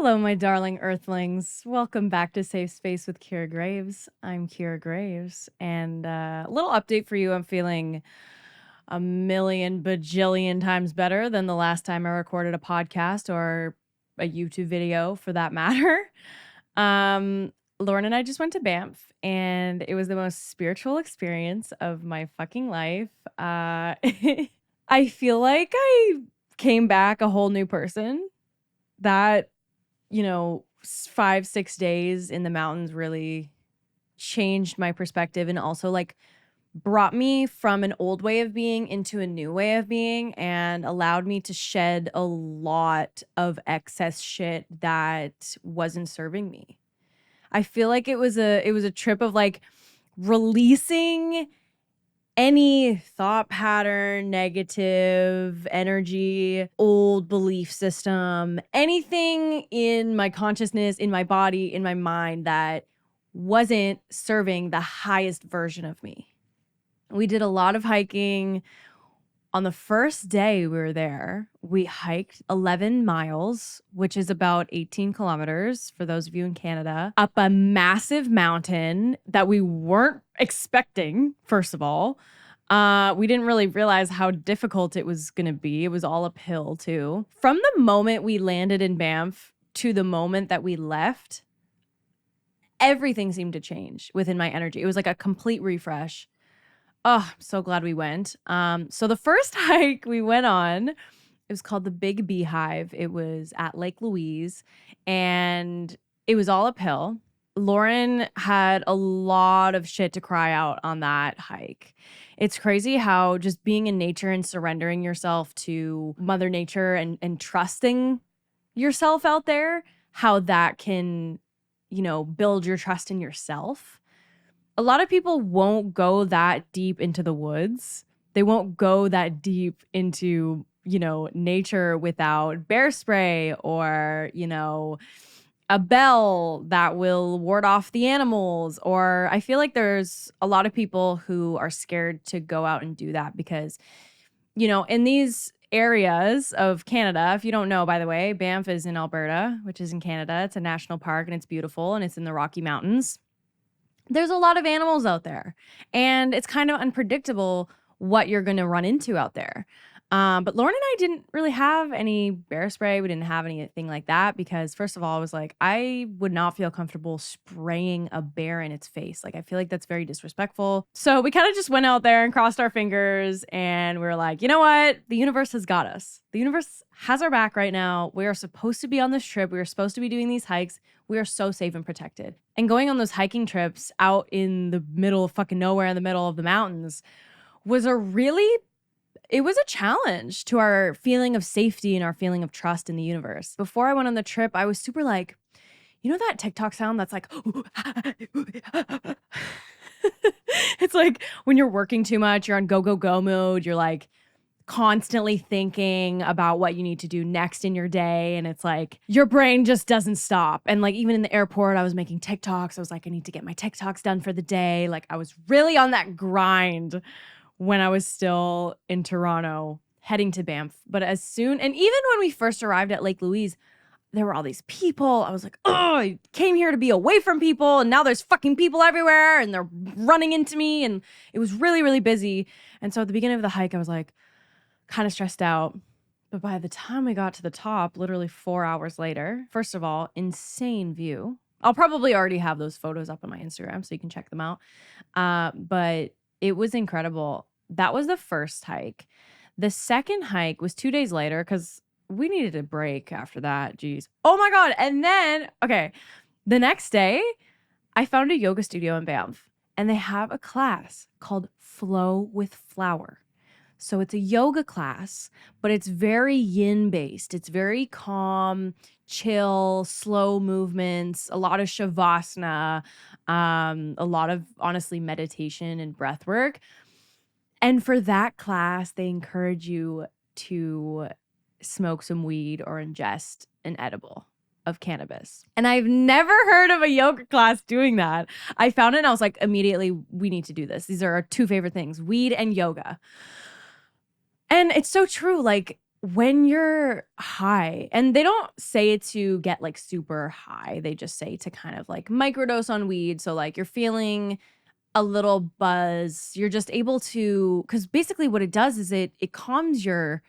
Hello, my darling earthlings. Welcome back to Safe Space with Kira Graves. I'm Kira Graves, and a little update for you. I'm feeling a million bajillion times better than the last time I recorded a podcast or a YouTube video for that matter. Lauren and I just went to Banff, and it was the most spiritual experience of my fucking life. I feel like I came back a whole new person. That 5-6 days in the mountains really changed my perspective and also like brought me from an old way of being into a new way of being and allowed me to shed a lot of excess shit that wasn't serving me. I feel like it was a trip of like releasing any thought pattern, negative energy, old belief system, anything in my consciousness, in my body, in my mind that wasn't serving the highest version of me. We did a lot of hiking. On the first day we were there, we hiked 11 miles, which is about 18 kilometers for those of you in Canada, up a massive mountain that we weren't expecting, first of all. We didn't really realize how difficult it was going to be. It was all uphill, too. From the moment we landed in Banff to the moment that we left, everything seemed to change within my energy. It was like a complete refresh. Oh, I'm so glad we went. So the first hike we went on, it was called the Big Beehive. It was at Lake Louise, and it was all uphill. Lauren had a lot of shit to cry out on that hike. It's crazy how just being in nature and surrendering yourself to Mother Nature and trusting yourself out there, how that can, build your trust in yourself. A lot of people won't go that deep into the woods. They won't go that deep into, nature without bear spray or, a bell that will ward off the animals. Or I feel like there's a lot of people who are scared to go out and do that because, in these areas of Canada, if you don't know, by the way, Banff is in Alberta, which is in Canada. It's a national park and it's beautiful and it's in the Rocky Mountains. There's a lot of animals out there, and it's kind of unpredictable what you're going to run into out there. But Lauren and I didn't really have any bear spray. We didn't have anything like that because, first of all, I was like, I would not feel comfortable spraying a bear in its face. Like, I feel like that's very disrespectful. So we kind of just went out there and crossed our fingers, and we were like, you know what? The universe has got us. The universe has our back right now. We are supposed to be on this trip. We are supposed to be doing these hikes. We are so safe and protected. And going on those hiking trips out in the middle of fucking nowhere in the middle of the mountains was it was a challenge to our feeling of safety and our feeling of trust in the universe. Before I went on the trip, I was super like, that TikTok sound that's like, it's like when you're working too much, you're on go, go, go mode. You're like constantly thinking about what you need to do next in your day. And it's like your brain just doesn't stop. And like even in the airport, I was making TikToks. I was like, I need to get my TikToks done for the day. Like I was really on that grind when I was still in Toronto heading to Banff. But and even when we first arrived at Lake Louise, there were all these people. I was like, oh, I came here to be away from people. And now there's fucking people everywhere and they're running into me. And it was really, really busy. And so at the beginning of the hike, I was like kind of stressed out. But by the time we got to the top, literally 4 hours later, first of all, insane view. I'll probably already have those photos up on my Instagram so you can check them out. But it was incredible. That was the first hike. The second hike was 2 days later because we needed a break after that. Jeez. Oh my God. And then, okay, the next day, I found a yoga studio in Banff and they have a class called Flow with Flower. So it's a yoga class, but it's very yin based. It's very calm, chill, slow movements, a lot of shavasana, a lot of honestly meditation and breath work. And for that class, they encourage you to smoke some weed or ingest an edible of cannabis. And I've never heard of a yoga class doing that. I found it and I was like, immediately, we need to do this. These are our two favorite things, weed and yoga. And it's so true. Like when you're high, and they don't say it to get like super high, they just say to kind of like microdose on weed. So like you're feeling a little buzz, you're just able to, because basically what it does is it calms your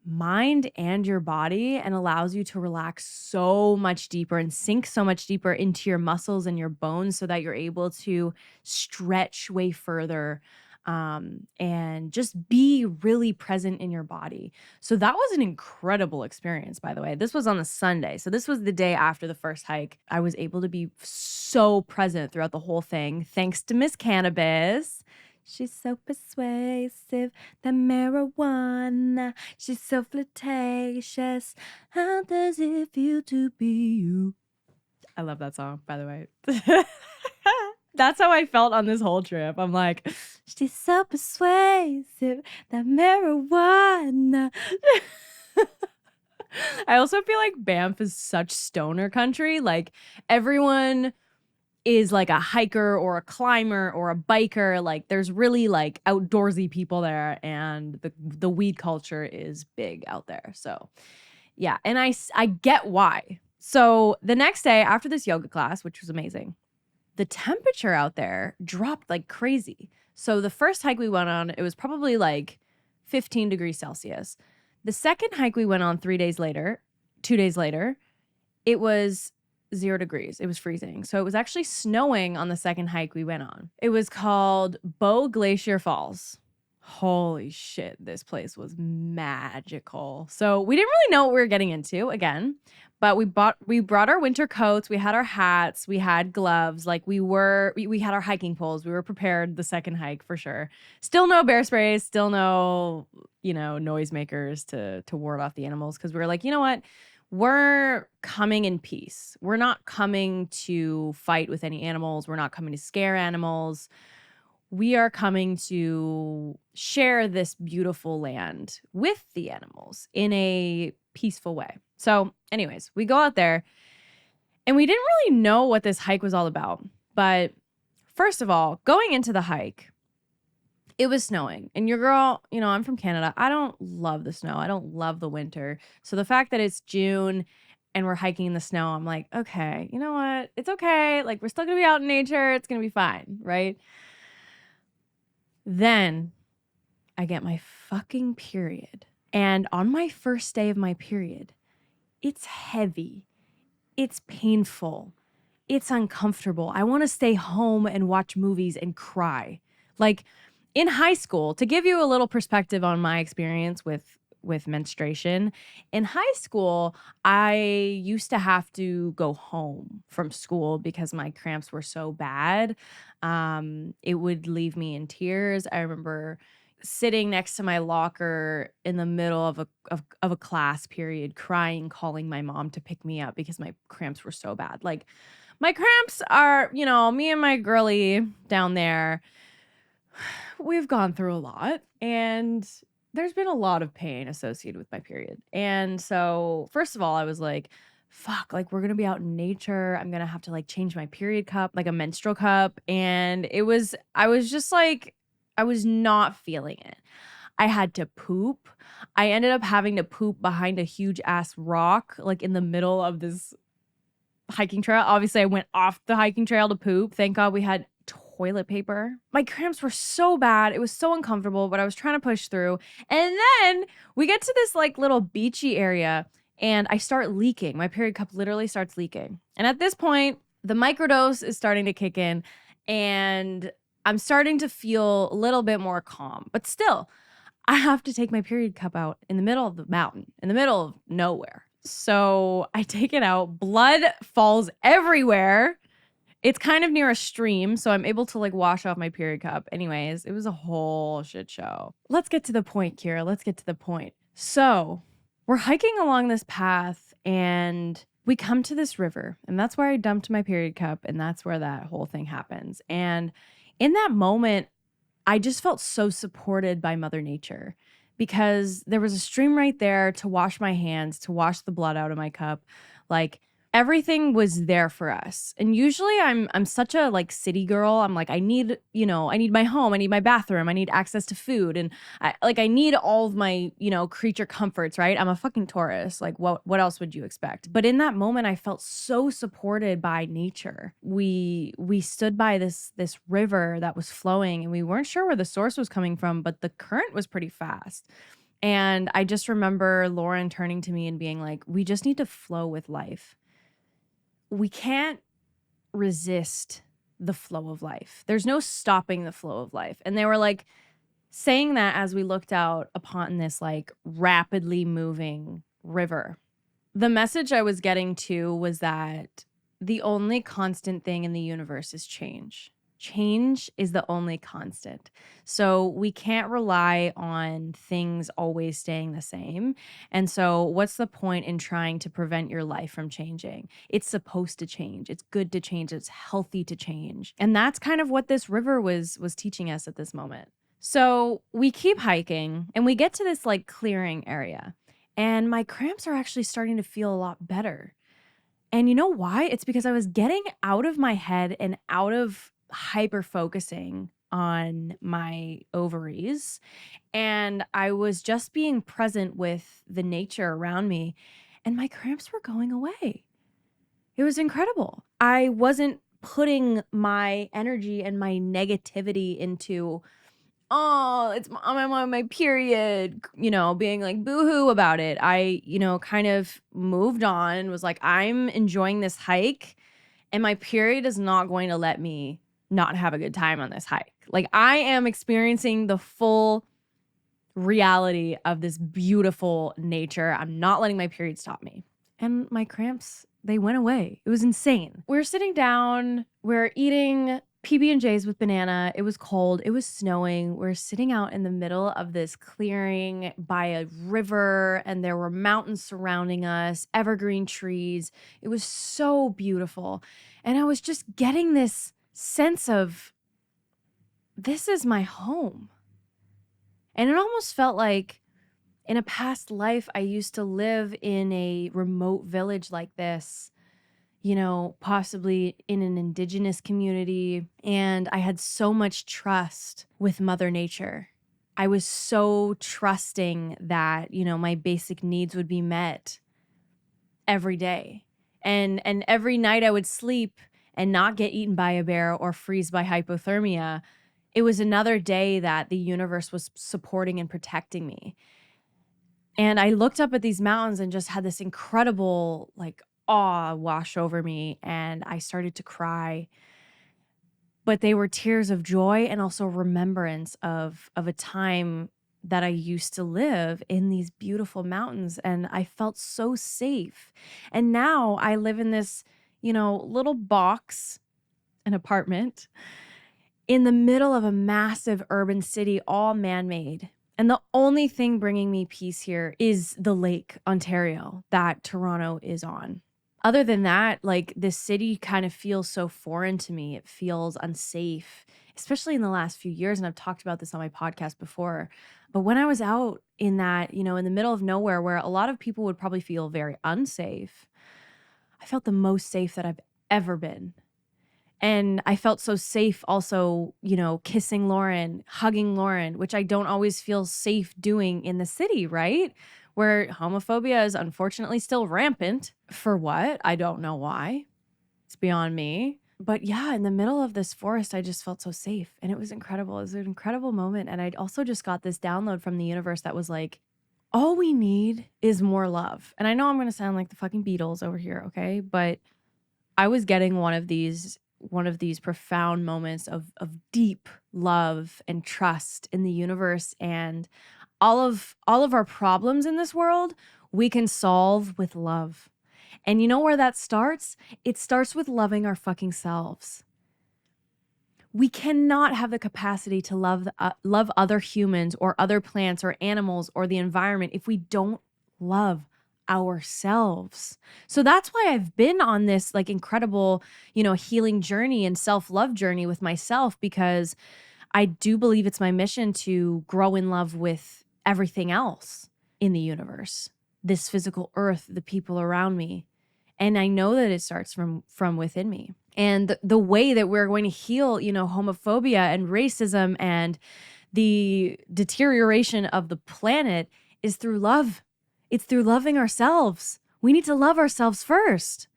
mind and your body and allows you to relax so much deeper and sink so much deeper into your muscles and your bones so that you're able to stretch way further, and just be really present in your body. So that was an incredible experience, by the way. This was on a Sunday. So this was the day after the first hike. I was able to be so present throughout the whole thing, thanks to Miss Cannabis. She's so persuasive, the marijuana. She's so flirtatious. How does it feel to be you? I love that song, by the way. That's how I felt on this whole trip. I'm like, she's so persuasive, that marijuana. I also feel like Banff is such stoner country. Like everyone is like a hiker or a climber or a biker. Like there's really like outdoorsy people there, and the weed culture is big out there. So yeah, and I get why. So the next day after this yoga class, which was amazing, the temperature out there dropped like crazy. So the first hike we went on, it was probably like 15 degrees Celsius. The second hike we went on 2 days later, it was 0 degrees. It was freezing. So it was actually snowing on the second hike we went on. It was called Bow Glacier Falls. Holy shit, this place was magical. So we didn't really know what we were getting into again, but we brought our winter coats, we had our hats, we had gloves, like we had our hiking poles. We were prepared the second hike for sure. Still no bear sprays, still no, noisemakers to ward off the animals, because we were like, you know what? We're coming in peace. We're not coming to fight with any animals. We're not coming to scare animals. We are coming to share this beautiful land with the animals in a peaceful way. So anyways, we go out there and we didn't really know what this hike was all about. But first of all, going into the hike, it was snowing. And your girl, I'm from Canada. I don't love the snow. I don't love the winter. So the fact that it's June and we're hiking in the snow, I'm like, okay, you know what? It's okay. Like we're still going to be out in nature. It's going to be fine, right? Then I get my fucking period. And on my first day of my period, it's heavy. It's painful. It's uncomfortable. I want to stay home and watch movies and cry. Like in high school, to give you a little perspective on my experience with menstruation, in high school, I used to have to go home from school because my cramps were so bad. It would leave me in tears. I remember sitting next to my locker in the middle of a class period, crying, calling my mom to pick me up because my cramps were so bad. Like my cramps are, me and my girly down there, we've gone through a lot, and there's been a lot of pain associated with my period. And so, first of all, I was like, fuck, like we're going to be out in nature. I'm going to have to like change my period cup, like a menstrual cup. And I was just like, I was not feeling it. I had to poop. I ended up having to poop behind a huge ass rock, like in the middle of this hiking trail. Obviously, I went off the hiking trail to poop. Thank God we had toilet paper. My cramps were so bad. It was so uncomfortable, but I was trying to push through. And then we get to this like little beachy area and I start leaking. My period cup literally starts leaking. And at this point, the microdose is starting to kick in and I'm starting to feel a little bit more calm. But still, I have to take my period cup out in the middle of the mountain, in the middle of nowhere. So I take it out. Blood falls everywhere. It's kind of near a stream, so I'm able to like wash off my period cup. Anyways, it was a whole shit show. Let's get to the point, Kira. Let's get to the point. So we're hiking along this path and we come to this river, and that's where I dumped my period cup, and that's where that whole thing happens. And in that moment, I just felt so supported by Mother Nature because there was a stream right there to wash my hands, to wash the blood out of my cup. Like everything was there for us. And usually I'm such a like city girl. I'm like, I need my home, I need my bathroom, I need access to food, and I need all of my, creature comforts, right? I'm a fucking Taurus. Like what else would you expect? But in that moment I felt so supported by nature. We stood by this river that was flowing, and we weren't sure where the source was coming from, but the current was pretty fast. And I just remember Lauren turning to me and being like, we just need to flow with life. We can't resist the flow of life. There's no stopping the flow of life. And they were like saying that as we looked out upon this like rapidly moving river. The message I was getting to was that the only constant thing in the universe is change. Change is the only constant. So we can't rely on things always staying the same. And so what's the point in trying to prevent your life from changing? It's supposed to change. It's good to change. It's healthy to change. And that's kind of what this river was teaching us at this moment. So we keep hiking and we get to this like clearing area. And my cramps are actually starting to feel a lot better. And you know why? It's because I was getting out of my head and out of hyper focusing on my ovaries. And I was just being present with the nature around me. And my cramps were going away. It was incredible. I wasn't putting my energy and my negativity into, oh, I'm on my period, being like boohoo about it. I, kind of moved on, was like, I'm enjoying this hike and my period is not going to let me not have a good time on this hike. Like I am experiencing the full reality of this beautiful nature. I'm not letting my period stop me. And my cramps, they went away. It was insane. We're sitting down, we're eating PB&Js with banana. It was cold. It was snowing. We're sitting out in the middle of this clearing by a river, and there were mountains surrounding us, evergreen trees. It was so beautiful. And I was just getting this sense of, this is my home. And it almost felt like in a past life, I used to live in a remote village like this, possibly in an indigenous community. And I had so much trust with Mother Nature. I was so trusting that, my basic needs would be met every day. And every night I would sleep and not get eaten by a bear or freeze by hypothermia. It was another day that the universe was supporting and protecting me. And I looked up at these mountains and just had this incredible like awe wash over me, and I started to cry. But they were tears of joy and also remembrance of a time that I used to live in these beautiful mountains, and I felt so safe. And now I live in this, little box, an apartment in the middle of a massive urban city, all man-made. And the only thing bringing me peace here is the Lake Ontario that Toronto is on. Other than that, like this city kind of feels so foreign to me. It feels unsafe, especially in the last few years. And I've talked about this on my podcast before. But when I was out in that, in the middle of nowhere where a lot of people would probably feel very unsafe, I felt the most safe that I've ever been. And I felt so safe also, kissing Lauren, hugging Lauren, which I don't always feel safe doing in the city, right? Where homophobia is unfortunately still rampant. For what? I don't know why. It's beyond me. But yeah, in the middle of this forest, I just felt so safe. And it was incredible. It was an incredible moment. And I also just got this download from the universe that was like, all we need is more love. And I know I'm going to sound like the fucking Beatles over here, okay? But I was getting one of these profound moments of deep love and trust in the universe, and all of our problems in this world we can solve with love. And you know where that starts? It starts with loving our fucking selves. We cannot have the capacity to love other humans or other plants or animals or the environment if we don't love ourselves. So that's why I've been on this like incredible, healing journey and self-love journey with myself, because I do believe it's my mission to grow in love with everything else in the universe, this physical earth, the people around me, And I know that it starts from within me. And the way that we're going to heal, homophobia and racism and the deterioration of the planet is through love. It's through loving ourselves. We need to love ourselves first.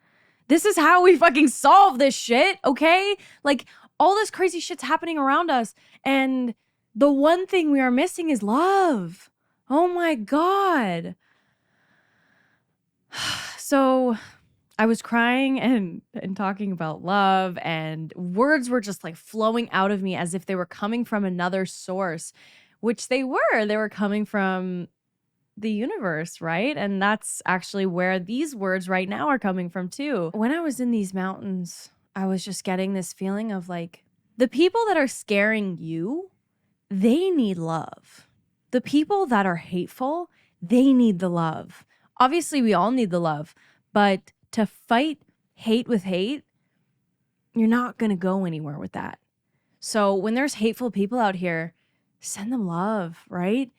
This is how we fucking solve this shit, okay? Like, all this crazy shit's happening around us, and the one thing we are missing is love. Oh my God. So I was crying and talking about love, and words were just like flowing out of me as if they were coming from another source, which they were. They were coming from the universe, right? And that's actually where these words right now are coming from too. When I was in these mountains, I was just getting this feeling of like, the people that are scaring you, they need love. The people that are hateful, they need the love. Obviously, we all need the love, but to fight hate with hate, you're not going to go anywhere with that. So when there's hateful people out here, send them love, right?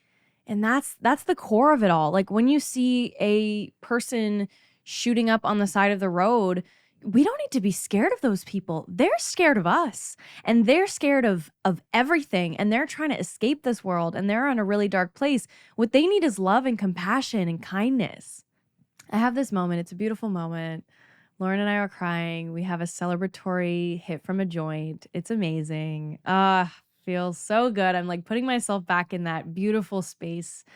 And that's the core of it all. Like when you see a person shooting up on the side of the road, we don't need to be scared of those people. They're scared of us, and they're scared of everything, and they're trying to escape this world, and they're in a really dark place. What they need is love and compassion and kindness. I have this moment. It's a beautiful moment. Lauren and I are crying. We have a celebratory hit from a joint. It's amazing. Feels so good. I'm like putting myself back in that beautiful space,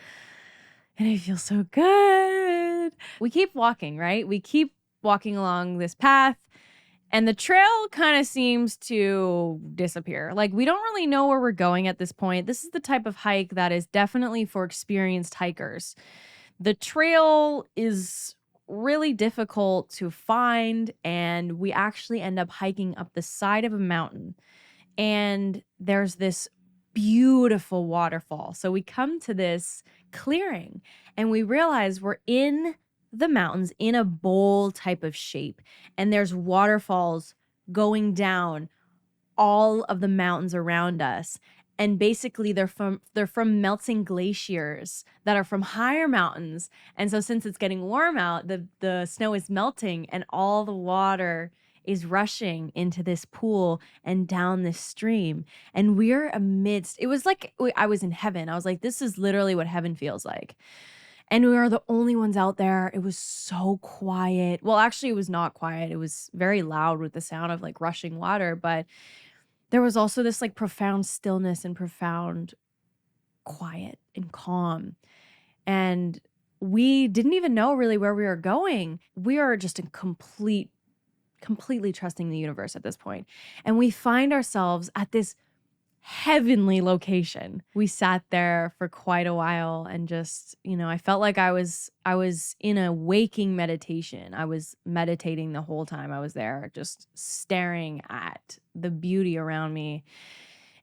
and I feel so good. We keep walking, right? We keep walking along this path, and the trail kind of seems to disappear. Like we don't really know where we're going at this point. This is the type of hike that is definitely for experienced hikers. The trail is really difficult to find, and we actually end up hiking up the side of a mountain. And there's this beautiful waterfall. So we come to this clearing, and we realize we're in the mountains in a bowl type of shape. And there's waterfalls going down all of the mountains around us. And basically they're from melting glaciers that are from higher mountains. And so since it's getting warm out, the snow is melting, and all the water is rushing into this pool and down this stream. And we're amidst, it was like I was in heaven. I was like, this is literally what heaven feels like. And we were the only ones out there. It was so quiet. Well, actually, it was not quiet. It was very loud with the sound of like rushing water. But there was also this like profound stillness and profound quiet and calm. And we didn't even know really where we were going. We are just in completely trusting the universe at this point. And we find ourselves at this heavenly location. We sat there for quite a while, and just, I felt like I was in a waking meditation. I was meditating the whole time I was there, just staring at the beauty around me.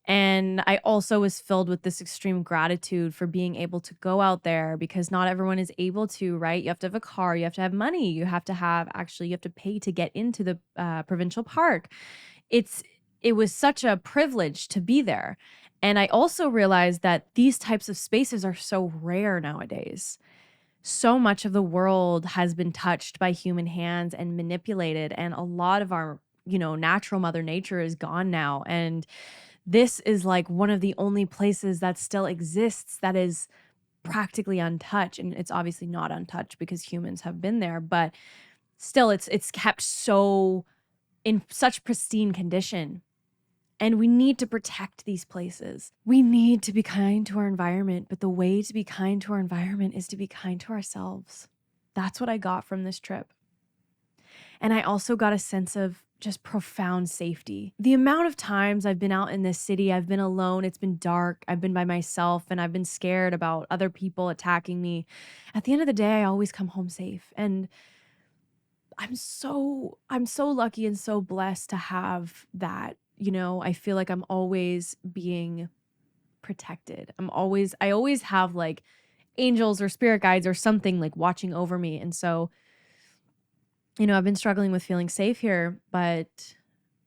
And I also was filled with this extreme gratitude for being able to go out there, because not everyone is able to, right? You have to have a car, you have to have money, you have to pay to get into the provincial park. It was such a privilege to be there. And I also realized that these types of spaces are so rare nowadays. So much of the world has been touched by human hands and manipulated, and a lot of our, natural mother nature is gone now. And this is like one of the only places that still exists that is practically untouched. And it's obviously not untouched because humans have been there, but still it's kept so in such pristine condition. And we need to protect these places. We need to be kind to our environment, but the way to be kind to our environment is to be kind to ourselves. That's what I got from this trip. And I also got a sense of just profound safety. The amount of times I've been out in this city, I've been alone, it's been dark, I've been by myself, and I've been scared about other people attacking me. At the end of the day, I always come home safe. And I'm so lucky and so blessed to have that. I feel like I'm always being protected. I always have like angels or spirit guides or something like watching over me. And so, I've been struggling with feeling safe here, but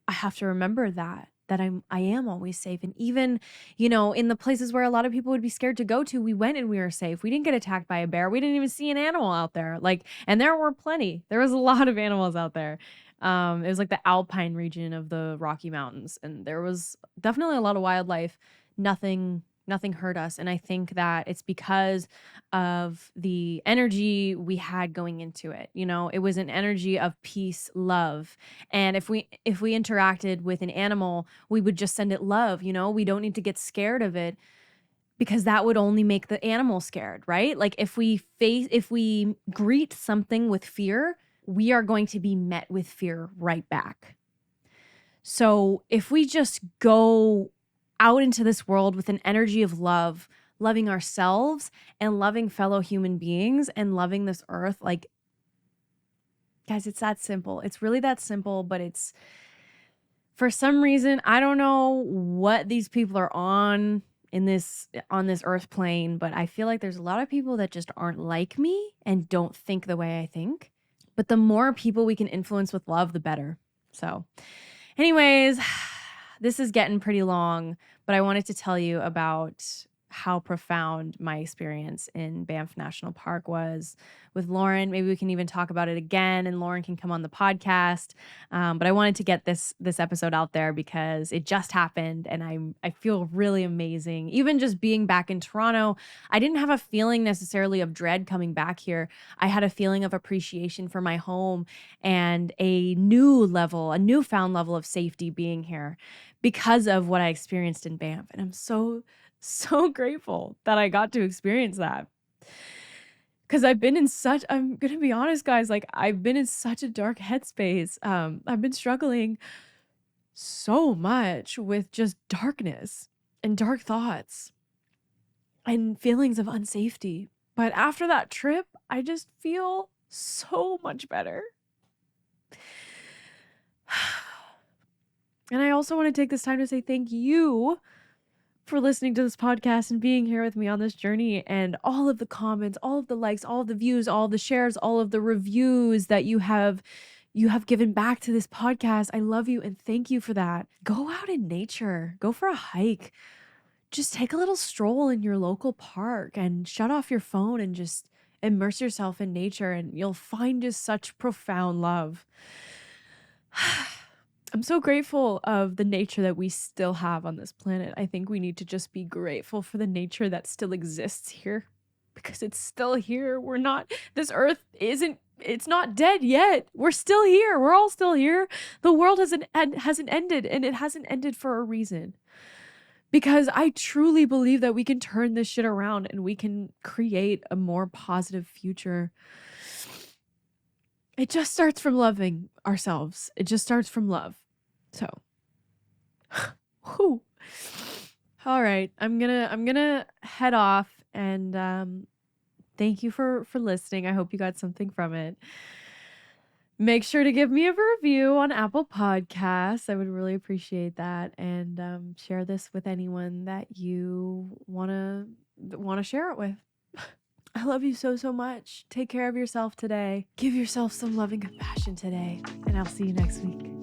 I have to remember that. that I am always safe. And even, you know, in the places where a lot of people would be scared to go to, we went and we were safe. We didn't get attacked by a bear. We didn't even see an animal out there. Like, and there were plenty. There was a lot of animals out there. It was like the alpine region of the Rocky Mountains, and there was definitely a lot of wildlife. Nothing hurt us, and I think that it's because of the energy we had going into it. You know, it was an energy of peace, love. And if we interacted with an animal, we would just send it love. You know, we don't need to get scared of it, because that would only make the animal scared, right? Like if we greet something with fear, we are going to be met with fear right back. So if we just go out into this world with an energy of love, loving ourselves and loving fellow human beings and loving this earth, like, guys, it's that simple. It's really that simple, but it's, for some reason, I don't know what these people are on this earth plane, but I feel like there's a lot of people that just aren't like me and don't think the way I think. But the more people we can influence with love, the better. So anyways, this is getting pretty long, but I wanted to tell you about how profound my experience in Banff National Park was with Lauren. Maybe we can even talk about it again and Lauren can come on the podcast. But I wanted to get this episode out there because it just happened and I feel really amazing. Even just being back in Toronto, I didn't have a feeling necessarily of dread coming back here. I had a feeling of appreciation for my home and a newfound level of safety being here because of what I experienced in Banff. And I'm so grateful that I got to experience that. Because I'm going to be honest, guys, like I've been in such a dark headspace. I've been struggling so much with just darkness and dark thoughts and feelings of unsafety. But after that trip, I just feel so much better. And I also want to take this time to say thank you for listening to this podcast and being here with me on this journey, and all of the comments, all of the likes, all of the views, all of the shares, all of the reviews that you have given back to this podcast. I love you and thank you for that. Go out in nature, go for a hike, just take a little stroll in your local park and shut off your phone and just immerse yourself in nature, and you'll find just such profound love. I'm so grateful of the nature that we still have on this planet. I think we need to just be grateful for the nature that still exists here, because it's still here. This earth it's not dead yet. We're still here. We're all still here. The world hasn't ended, and it hasn't ended for a reason. Because I truly believe that we can turn this shit around and we can create a more positive future. It just starts from loving ourselves. It just starts from love. So, whew. All right, I'm gonna head off, and thank you for listening. I hope you got something from it. Make sure to give me a review on Apple Podcasts. I would really appreciate that, and share this with anyone that you wanna share it with. I love you so much. Take care of yourself today. Give yourself some loving compassion today, and I'll see you next week.